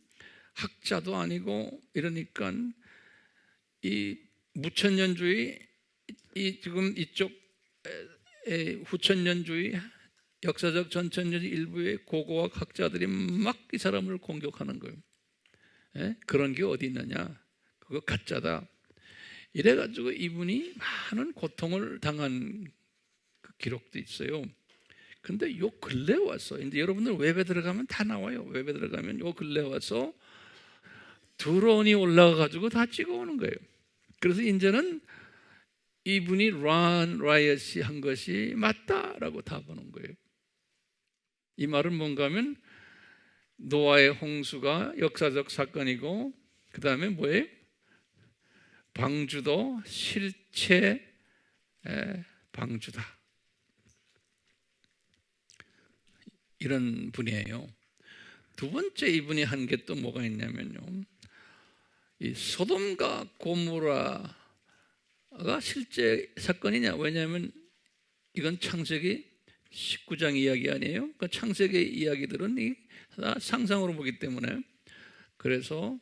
학자도 아니고 이러니까 이 무천년주의, 이 지금 이쪽 후천년주의, 역사적 전천년주의 일부의 고고학 학자들이 막 이 사람을 공격하는 거예요. 그런 게 어디 있느냐, 그거 가짜다. 이래가지고 이분이 많은 고통을 당한 그 기록도 있어요. 근데 요 근래 와서, 이제 여러분들 웹에 들어가면 다 나와요. 웹에 들어가면 요 근래 와서 드론이 올라가가지고 다 찍어오는 거예요. 그래서 이제는 이분이 란 라이엇이 한 것이 맞다라고 답하는 거예요. 이 말은 뭔가 하면, 노아의 홍수가 역사적 사건이고, 그 다음에 뭐예요? 방주도 실체 방주다, 이런 분이에요. 두 번째 이분이 한 게 또 뭐가 있냐면요, 이 소돔과 고모라가 실제 사건이냐. 왜냐하면 이건 창세기 19장 이야기 아니에요. 그 창세기 이야기들은 다 상상으로 보기 때문에, 그래서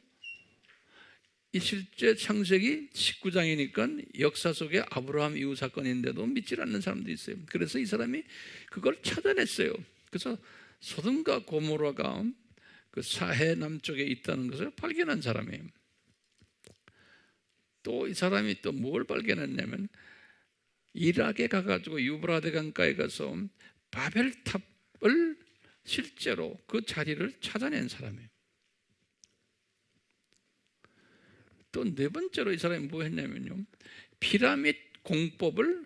이 실제 창세기 19장이니까 역사 속에 아브라함 이후 사건인데도 믿지 않는 사람도 있어요. 그래서 이 사람이 그걸 찾아냈어요. 그래서 소돔과 고모라가 그 사해 남쪽에 있다는 것을 발견한 사람이에요. 또 이 사람이 또 뭘 발견했냐면, 이락에 가가지고 유브라데 강가에 가서 바벨탑을 실제로 그 자리를 찾아낸 사람이에요. 또 네 번째로 이 사람이 뭐 했냐면요, 피라밋 공법을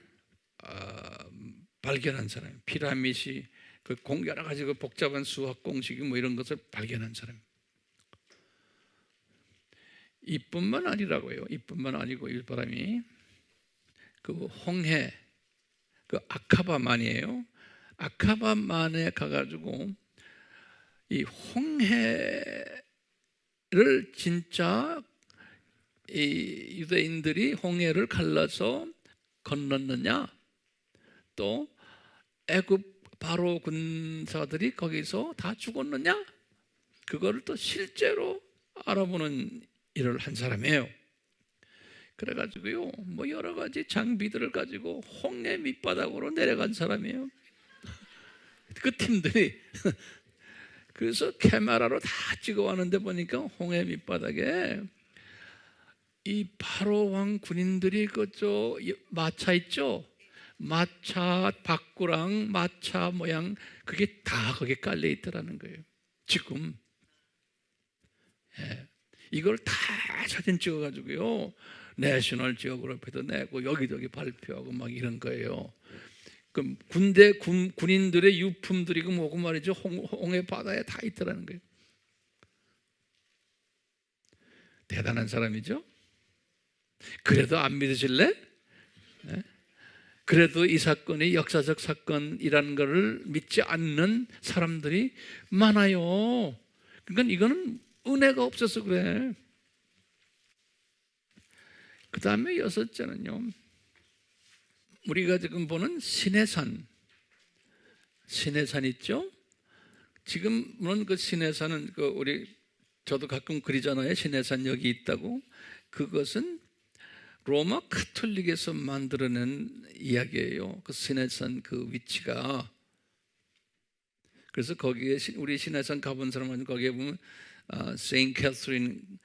발견한 사람이에요. 피라밋이 여러 가지 복잡한 수학 공식이 뭐 이런 것을 발견한 사람. 이뿐만 아니라고요. 이뿐만 아니고 이 사람이 그 홍해, 그 아카바만이에요. 아카바만에 가가지고 이 홍해를 진짜 이 유대인들이 홍해를 갈라서 건넜느냐, 또 애굽 바로 군사들이 거기서 다 죽었느냐, 그거를 또 실제로 알아보는 일을 한 사람이에요. 그래가지고요, 뭐 여러 가지 장비들을 가지고 홍해 밑바닥으로 내려간 사람이에요. 그 팀들이 그래서 카메라로 다 찍어왔는데 보니까 홍해 밑바닥에 이 바로 왕 군인들이 그저 마차 있죠, 마차 바꾸랑 마차 모양, 그게 다 거기에 깔려 있더라는 거예요. 지금 이걸 다 사진 찍어가지고요, 내셔널 지오그래피도 내고 여기저기 발표하고 막 이런 거예요. 그럼 군인들의 유품들이 그 뭐고 말이죠, 홍해 바다에 다 있더라는 거예요. 대단한 사람이죠. 그래도 안 믿으실래? 네? 그래도 이 사건이 역사적 사건이라는 것을 믿지 않는 사람들이 많아요. 그러니까 이거는 은혜가 없어서 그래. 그 다음에 여섯째는요, 우리가 지금 보는 시내산 있죠? 지금은 그 시내산은 우리 저도 가끔 그리잖아요. 시내산 여기 있다고. 그것은 로마 카톨릭에서 만들어낸 이야기예요. 그 시내산 그 위치가. 그래서 거기에 우리 시내산 가본 사람은 거기에 보면 세인트 캐서린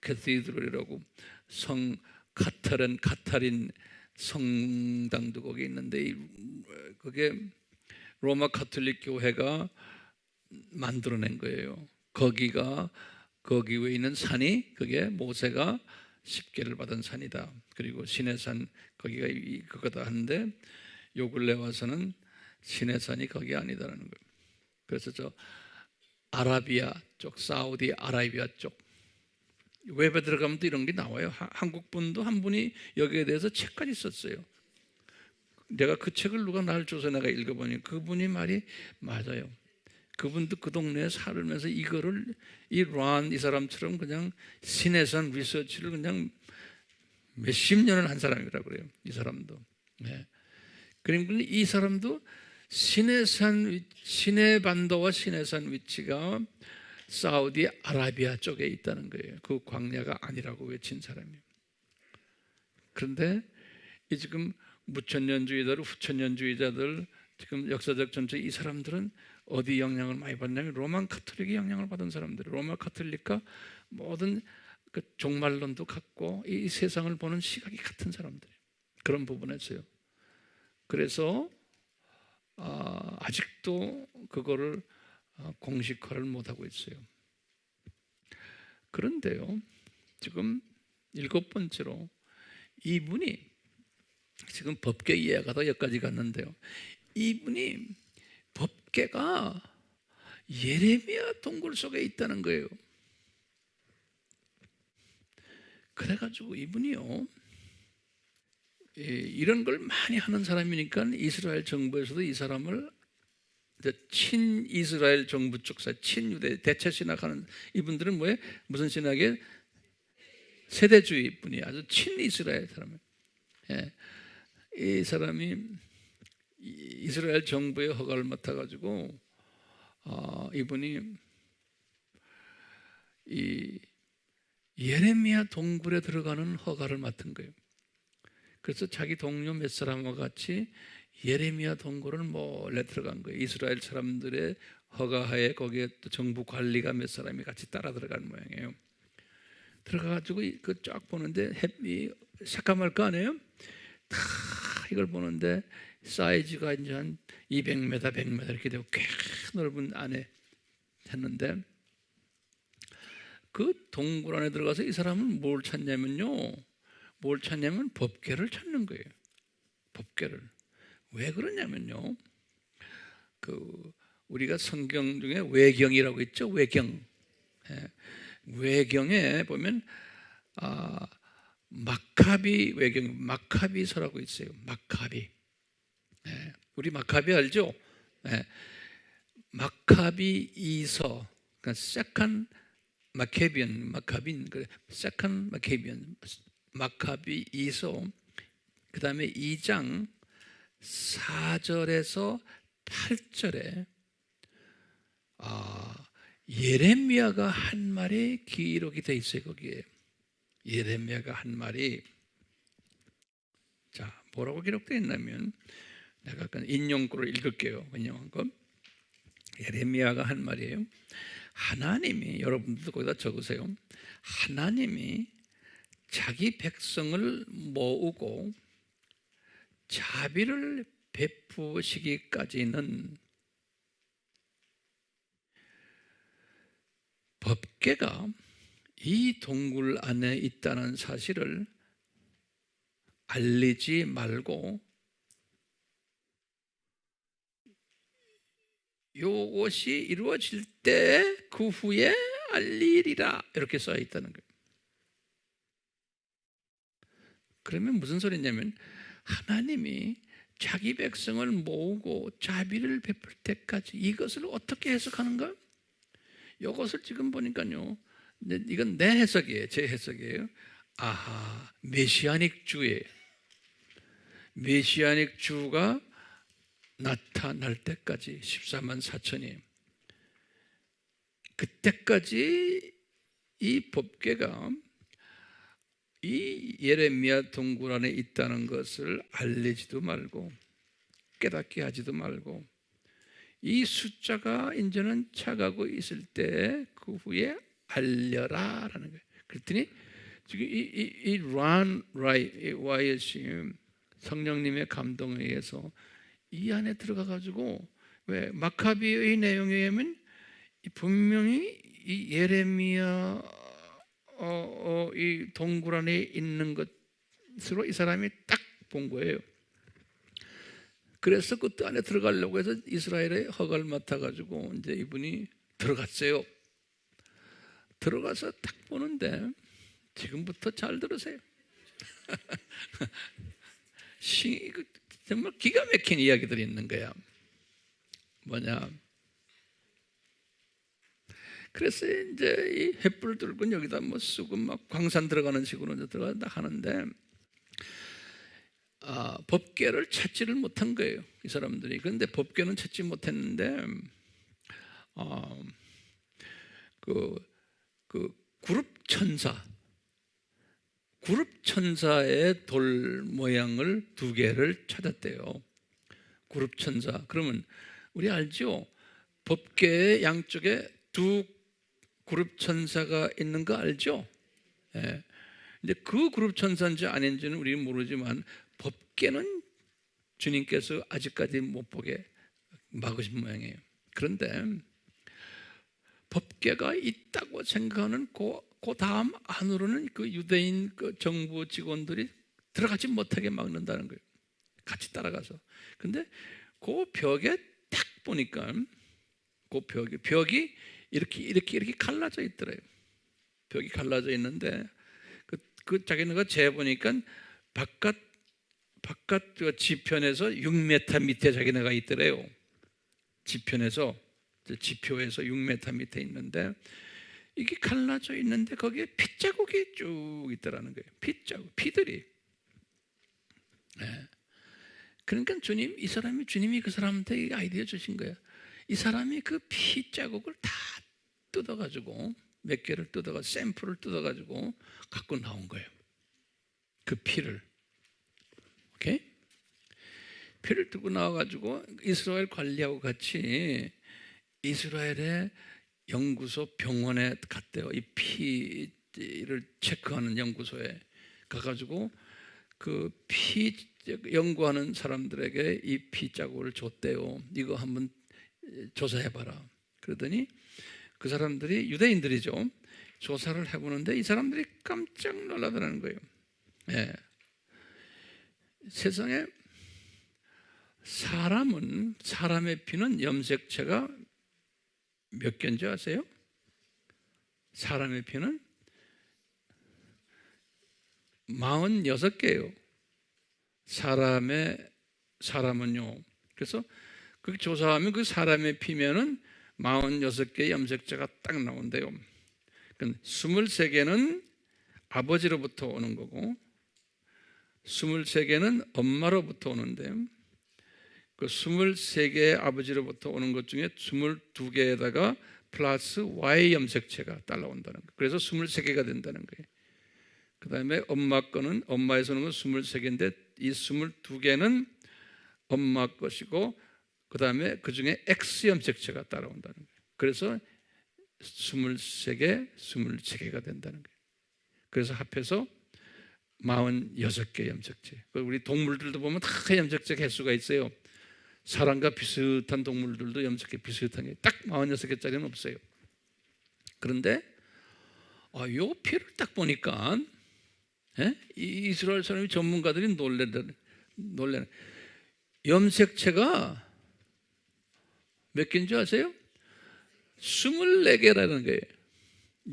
캐티드럴이라고 성 카타린 성당도 거기 있는데 그게 로마 카톨릭 교회가 만들어낸 거예요. 거기 위에 있는 산이 그게 모세가 십계를 받은 산이다. 그리고 시내산 거기가 그거다 하는데 요 근래 와서는 시내산이 거기 아니다라는 거예요. 그래서 저 아라비아 쪽, 사우디 아라비아 쪽 웹에 들어가면 또 이런 게 나와요. 한국 분도 한 분이 여기에 대해서 책까지 썼어요. 내가 그 책을 누가 날 줘서 내가 읽어보니 그분이 말이 맞아요. 그분도 그 동네에 살면서 이거를 이 사람처럼 그냥 시내산 리서치를 그냥 몇십 년을 한 사람이라고 그래요. 이 사람도. 네. 그러니까 이 사람도 시내반도와 시내산 위치가 사우디 아라비아 쪽에 있다는 거예요. 그 광야가 아니라고 외친 사람이에요. 그런데 이 지금 무천년주의자들, 후천년주의자들, 지금 역사적 전체 이 사람들은 어디 영향을 많이 받냐면 로마 카톨릭의 영향을 받은 사람들. 로마 카톨릭과 모든 그 종말론도 같고 이 세상을 보는 시각이 같은 사람들. 그런 부분에서요. 그래서 아직도 그거를 공식화를 못하고 있어요. 그런데요, 지금 7번째로 이분이 지금 법계 이해가 더 여기까지 갔는데요. 이분이 법계가 예레미야 동굴 속에 있다는 거예요. 그래가지고 이분이요, 이런 걸 많이 하는 사람이니까 이스라엘 정부에서도 이 사람을 친이스라엘 정부 쪽 친유대 대체 신학하는 이분들은 뭐예요? 무슨 신학이에요? 세대주의 분이 아주 친이스라엘 사람이에요. 예. 이 사람이 이스라엘 정부의 허가를 맡아가지고 이분이 이 예레미야 동굴에 들어가는 허가를 맡은 거예요. 그래서 자기 동료 몇 사람과 같이 예레미야 동굴을 몰래 들어간 거예요. 이스라엘 사람들의 허가하에 거기에 또 정부 관리가 몇 사람이 같이 따라 들어간 모양이에요. 들어가가지고 그 쫙 보는데 햇빛 새까말 거 아니에요? 다 이걸 보는데 사이즈가 이제 한 200m, 100m 이렇게 되고 꽤 넓은 안에 했는데 그 동굴 안에 들어가서 이 사람은 뭘 찾냐면요. 뭘 찾냐면 법궤를 찾는 거예요. 법궤를. 왜 그러냐면요. 우리가 성경 중에 외경이라고 있죠. 외경. 예. 외경에 보면 마카비 외경, 마카비서라고 있어요. 마카비. 예. 우리 마카비 알죠? 예. 마카비 이서, 그러니까 세컨 마케비언, 마카빈, 세컨 마케비언, 마카비 이서. 그 다음에 2장 4절에서 8절에 예레미야가 한 말이 기록이 돼 있어요. 거기에 예레미야가 한 말이, 자 뭐라고 기록되어 있냐면 내가 약간 인용구를 읽을게요. 인용한 거. 예레미야가 한 말이에요. 하나님이, 여러분들도 거기다 적으세요. 하나님이 자기 백성을 모으고 자비를 베푸시기까지는 법궤가 이 동굴 안에 있다는 사실을 알리지 말고 이것이 이루어질 때 그 후에 알리리라 이렇게 써 있다는 거예요. 그러면 무슨 소리냐면 하나님이 자기 백성을 모으고 자비를 베풀 때까지, 이것을 어떻게 해석하는가? 이것을 지금 보니까요, 이건 내 해석이에요. 제 해석이에요. 아하, 메시아닉 주가 나타날 때까지 14만 4천이 그때까지 이 법궤가 이 예레미야 동굴 안에 있다는 것을 알리지도 말고 깨닫게 하지도 말고, 이 숫자가 이제는 차가고 있을 때 그 후에 알려라라는 거예요. 그랬더니 지금 이 란 와이엇이 성령님의 감동에 의해서 이 안에 들어가 가지고, 왜 마카비의 내용에 의하면 분명히 이 예레미야 이 동굴 안에 있는 것으로 이 사람이 딱 본 거예요. 그래서 그때 안에 들어가려고 해서 이스라엘의 허가를 맡아가지고 이제 이분이 들어갔어요. 들어가서 딱 보는데, 지금부터 잘 들으세요. 정말 기가 막힌 이야기들이 있는 거야. 뭐냐? 그래서 이제 이 횃불을 들고 여기다 뭐 쓰고 막 광산 들어가는 식으로 이제 들어간다 하는데, 법궤를 찾지를 못한 거예요, 이 사람들이. 그런데 법궤는 찾지 못했는데, 그 그룹 천사의 돌 모양을 2개를 찾았대요. 그룹 천사. 그러면 우리 알죠? 법궤의 양쪽에 2 그룹 천사가 있는 거 알죠? 예. 이제 그 그룹 천사인지 아닌지는 우리는 모르지만, 법궤는 주님께서 아직까지 못 보게 막으신 모양이에요. 그런데 법궤가 있다고 생각하는 그 다음 안으로는 그 유대인 그 정부 직원들이 들어가지 못하게 막는다는 거예요. 같이 따라가서. 근데 그 벽에 딱 보니까 그 벽이 이렇게 갈라져 있더래요. 벽이 갈라져 있는데 그 자기네가 재보니까 바깥 지편에서 6m 밑에 자기네가 있더래요. 지표에서 6m 밑에 있는데, 이게 갈라져 있는데 거기에 핏자국이 쭉 있더라는 거예요. 피들이. 네. 그러니까 주님이 그 사람한테 이 아이디어 주신 거예요. 이 사람이 그 핏자국을 다 뜯어가지고, 몇 개를 뜯어가 샘플을 뜯어가지고 갖고 나온 거예요. 그 피를. 오케이? 피를 들고 나와가지고 이스라엘 관리하고 같이 이스라엘의 연구소 병원에 갔대요. 이 피를 체크하는 연구소에 가가지고 그 피 연구하는 사람들에게 이 피 자국을 줬대요. 이거 한번 조사해봐라. 그러더니 그 사람들이 유대인들이죠. 조사를 해보는데 이 사람들이 깜짝 놀라더라는 거예요. 예. 세상에 사람의 피는 염색체가 몇 개인지 아세요? 사람의 피는 46개예요. 사람은요. 그래서 그렇게 조사하면 그 사람의 피면은 46개의 염색체가 딱 나온대요. 그러니까 23개는 아버지로부터 오는 거고, 23개는 엄마로부터 오는데요. 그 23개의 아버지로부터 오는 것 중에 22개에다가 플러스 Y 염색체가 따라온다는 거예요. 그래서 23개가 된다는 거예요. 그 다음에 엄마 거는, 엄마에서 오는 건 23개인데 이 22개는 엄마 것이고, 그 다음에 그 중에 X 염색체가 따라온다는 거예요. 그래서 23개가 된다는 거예요. 그래서 합해서 46개 염색체. 우리 동물들도 보면 다 염색체 개수가 있어요. 사람과 비슷한 동물들도 염색체 비슷한 게 딱 46개짜리는 없어요. 그런데 요 피를 딱 보니까 이 이스라엘 사람이 전문가들이 놀래는 염색체가 몇 개인 줄 아세요? 24개라는 거예요.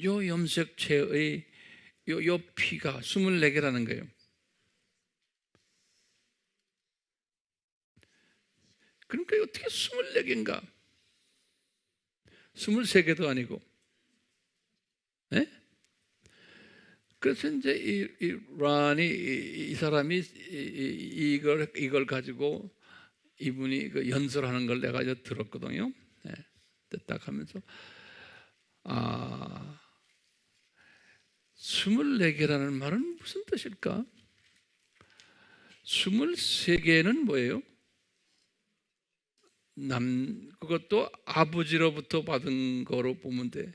요 염색체의 요 피가 24개라는 거예요. 그러니까 어떻게 24개인가? 23개도 아니고. 네? 그래서 이제 이 사람이 이걸 가지고 이분이 그 연설하는 걸 내가 들었거든요. 네. 딱 하면서 아, 24개라는 말은 무슨 뜻일까? 23개는 뭐예요? 그것도 아버지로부터 받은 거로 보면 돼.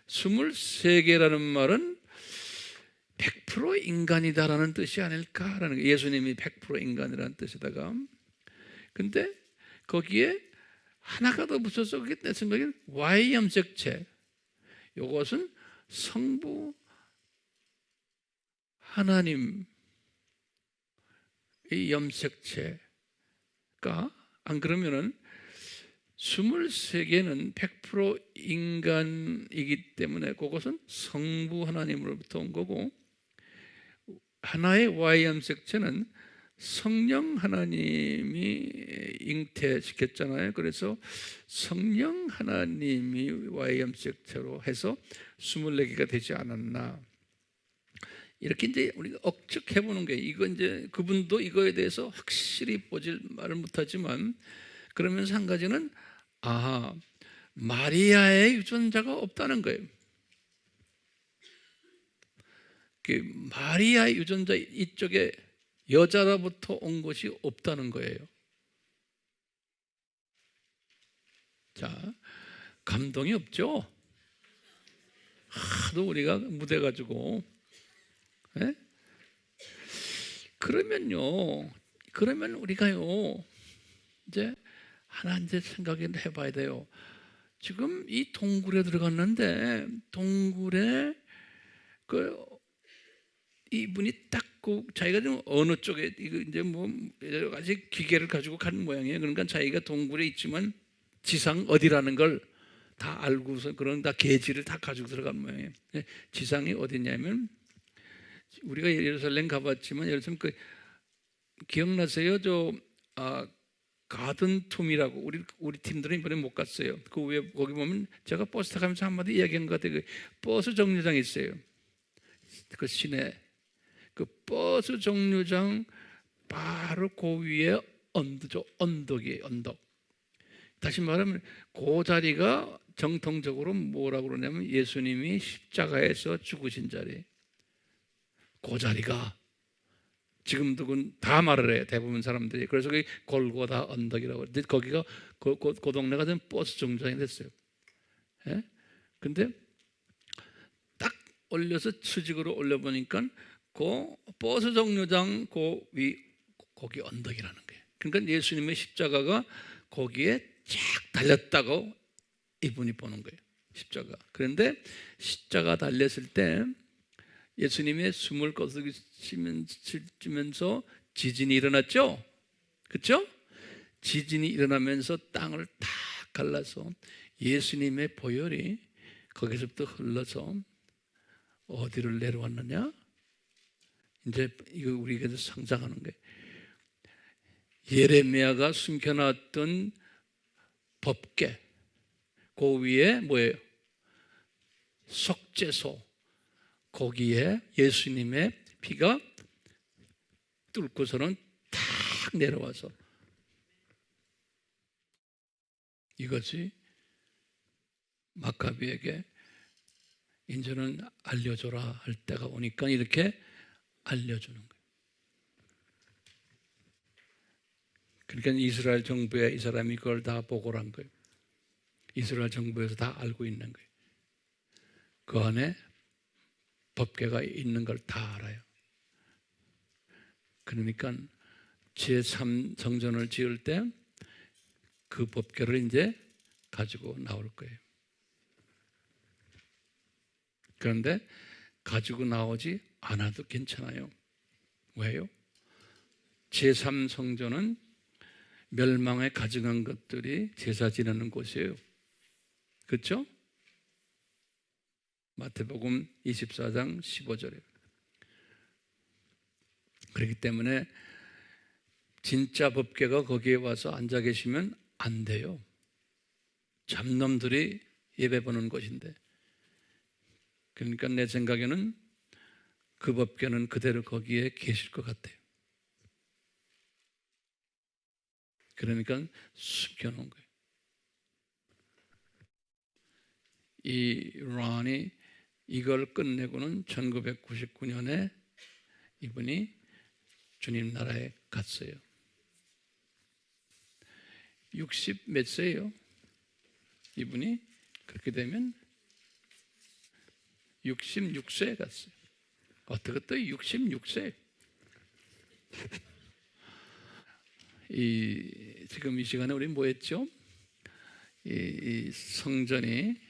23개라는 말은 100% 인간이다라는 뜻이 아닐까라는 거예요. 예수님이 100% 인간이라는 뜻에다가. 근데 거기에 하나가 더 붙어서 그게 내 생각엔 Y 염색체. 이것은 성부 하나님의 염색체가, 안 그러면은 23개는 100% 인간이기 때문에 그것은 성부 하나님으로부터 온 거고, 하나의 Y 염색체는 성령 하나님이 잉태시켰잖아요. 그래서 성령 하나님이 Y 염색체로 해서 24개가 되지 않았나, 이렇게 이제 우리가 억측해 보는 게, 이거 이제 그분도 이거에 대해서 확실히 보질 말을 못하지만, 그러면서 한 가지는 마리아의 유전자가 없다는 거예요. 마리아의 유전자 이쪽에 여자로부터 온 것이 없다는 거예요. 자, 감동이 없죠? 하도 우리가 무뎌가지고. 그러면 우리가요, 이제 하나 이제 생각을 해봐야 돼요. 지금 이 동굴에 들어갔는데, 동굴에 이분이 딱 자기가 좀 어느 쪽에, 이거 이제 뭐 여러 가지 기계를 가지고 가는 모양이에요. 그러니까 자기가 동굴에 있지만 지상 어디라는 걸 다 알고서 그런 다 계지를 다 가지고 들어간 모양이에요. 지상이 어디냐면, 우리가 예루살렘 가봤지만 예루살렘 기억나세요? 가든 툼이라고 우리 팀들은 이번에 못 갔어요. 그 위에 거기 보면 제가 버스 타가면서 한마디 이야기한 것 같아요. 버스 정류장이 있어요. 그 시내 그 버스 정류장 바로 그 위에 언덕이에요. 언덕. 다시 말하면 그 자리가 정통적으로 뭐라고 그러냐면 예수님이 십자가에서 죽으신 자리. 그 자리가 지금도 다 말을 해요. 대부분 사람들이. 그래서 그게 골고다 언덕이라고. 거기가 그 동네가 된 버스 정류장이 됐어요. 근데 딱 올려서 수직으로 올려보니까 그 버스 정류장 거기 언덕이라는 거예요. 그러니까 예수님의 십자가가 거기에 쫙 달렸다고 이분이 보는 거예요. 십자가. 그런데 십자가 달렸을 때 예수님의 숨을 거두시면서 지진이 일어났죠? 그렇죠? 지진이 일어나면서 땅을 탁 갈라서 예수님의 보혈이 거기서부터 흘러서 어디를 내려왔느냐? 이제 이거 우리가 상상하는 거예요. 예레미야가 숨겨놨던 법궤, 그 위에 뭐예요? 속죄소. 거기에 예수님의 피가 뚫고서는 탁 내려와서, 이것이 마카비에게 이제는 알려줘라 할 때가 오니까 이렇게 알려주는 거예요. 그러니까 이스라엘 정부에 이 사람이 그걸 다 보고를 한 거예요. 이스라엘 정부에서 다 알고 있는 거예요. 그 안에 법궤가 있는 걸 다 알아요. 그러니까 제3성전을 지을 때 그 법궤를 이제 가지고 나올 거예요. 그런데 가지고 나오지 않아도 괜찮아요. 왜요? 제3성전은 멸망에 가증한 것들이 제사 지내는 곳이에요. 그렇죠? 마태복음 24장 15절에. 그렇기 때문에 진짜 법궤가 거기에 와서 앉아 계시면 안 돼요. 잡놈들이 예배 보는 곳인데. 그러니까 내 생각에는 그 법궤는 그대로 거기에 계실 것 같아요. 그러니까 숨겨놓은 거예요. 이 론이 이걸 끝내고는 1999년에 이분이 주님 나라에 갔어요. 60 몇 세예요. 이분이 그렇게 되면 66세에 갔어요. 어떻게 또 66세? 지금 이 시간에 우리 뭐 했죠? 이 성전이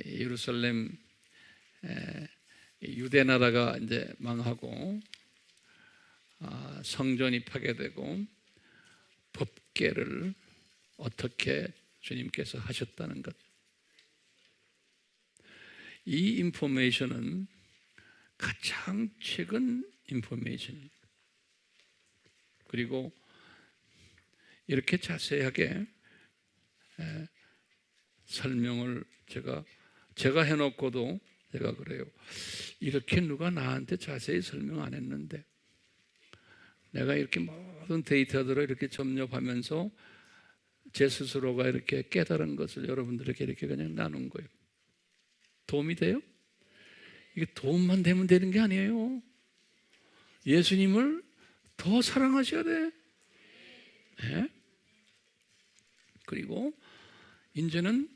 예루살렘 유대 나라가 이제 망하고 성전이 파괴되고 법궤를 어떻게 주님께서 하셨다는 것. 이 인포메이션은 가장 최근 인포메이션이에요. 그리고 이렇게 자세하게 설명을 제가 해놓고도 제가 그래요. 이렇게 누가 나한테 자세히 설명 안 했는데 내가 이렇게 모든 데이터들을 이렇게 점nhập하면서 제 스스로가 이렇게 깨달은 것을 여러분들에게 이렇게 그냥 나눈 거예요. 도움이 돼요? 이게 도움만 되면 되는 게 아니에요. 예수님을 더 사랑하셔야 돼. 네? 그리고 이제는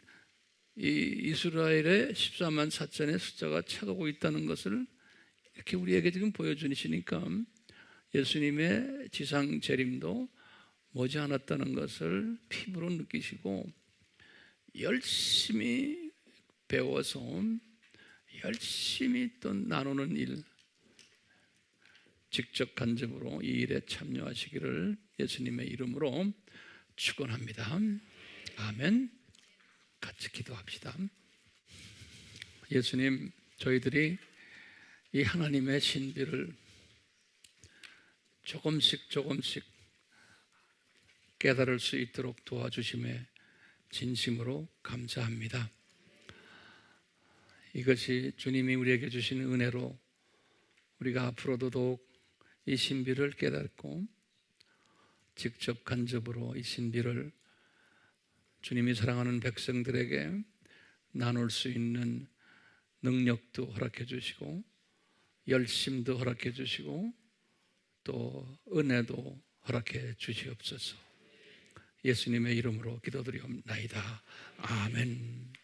이 이스라엘의 14만 4천의 숫자가 차가고 있다는 것을 이렇게 우리에게 지금 보여주시니까 예수님의 지상 재림도 머지않았다는 것을 피부로 느끼시고 열심히 배워서 열심히 또 나누는 일, 직접 간접으로 이 일에 참여하시기를 예수님의 이름으로 축원합니다. 아멘. 같이 기도합시다. 예수님, 저희들이 이 하나님의 신비를 조금씩 깨달을 수 있도록 도와주심에 진심으로 감사합니다. 이것이 주님이 우리에게 주신 은혜로 우리가 앞으로도 더욱 이 신비를 깨닫고 직접 간접으로 이 신비를 주님이 사랑하는 백성들에게 나눌 수 있는 능력도 허락해 주시고 열심도 허락해 주시고 또 은혜도 허락해 주시옵소서. 예수님의 이름으로 기도드리옵나이다. 아멘.